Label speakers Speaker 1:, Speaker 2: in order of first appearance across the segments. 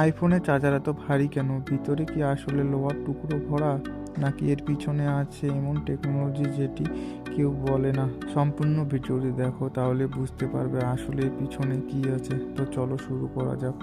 Speaker 1: আইফোনের চার্জার এত ভারী কেন? ভিতরে কি আসলে লোহার টুকরো ভরা, নাকি এর পিছনে আছে এমন টেকনোলজি যেটি কেউ বলে না? সম্পূর্ণ ভিডিওটি দেখো, তাহলে বুঝতে পারবে আসলে এর পিছনে কি আছে। তো চলো শুরু করা যাক।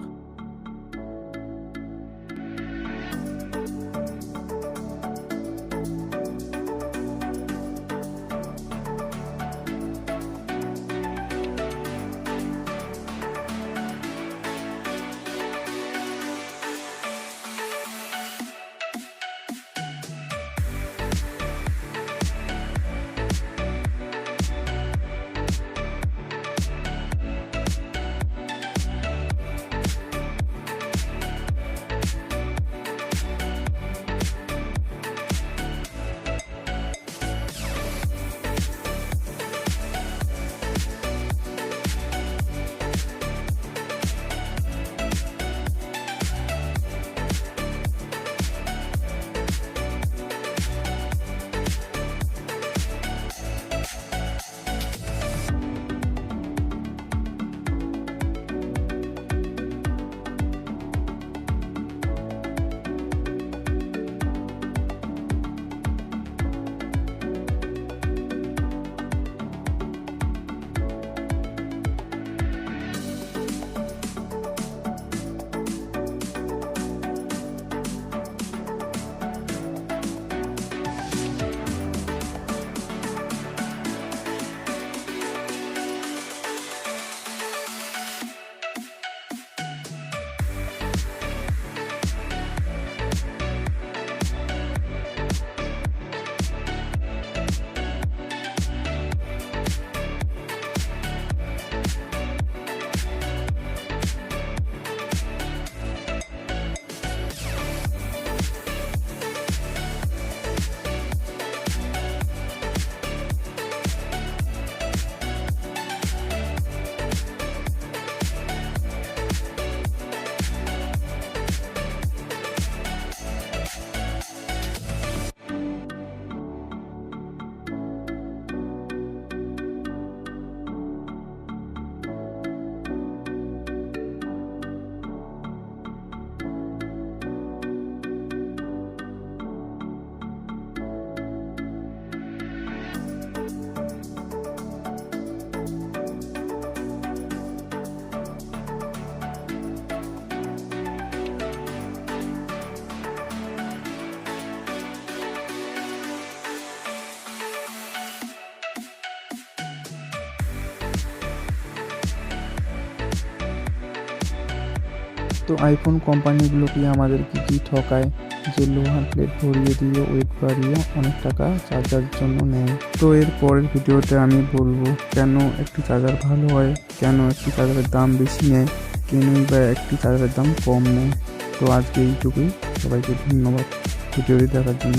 Speaker 1: তো আইফোন কোম্পানিগুলো কি আমাদের কি ঠকায়, যে লোহার প্লেট ভরিয়ে দিয়ে ওয়েট বাড়িয়ে অনেক টাকা চার্জার জন্য নেয়? তো এর পরের ভিডিওতে আমি বলবো কেন একটি চার্জার ভালো হয়, কেন একটি চার্জারের দাম বেশি নেয়, কেনই বা একটি চার্জারের দাম কম নেয়। তো আজকে এইটুকুই, সবাইকে ধন্যবাদ ভিডিওটি দেখার জন্য।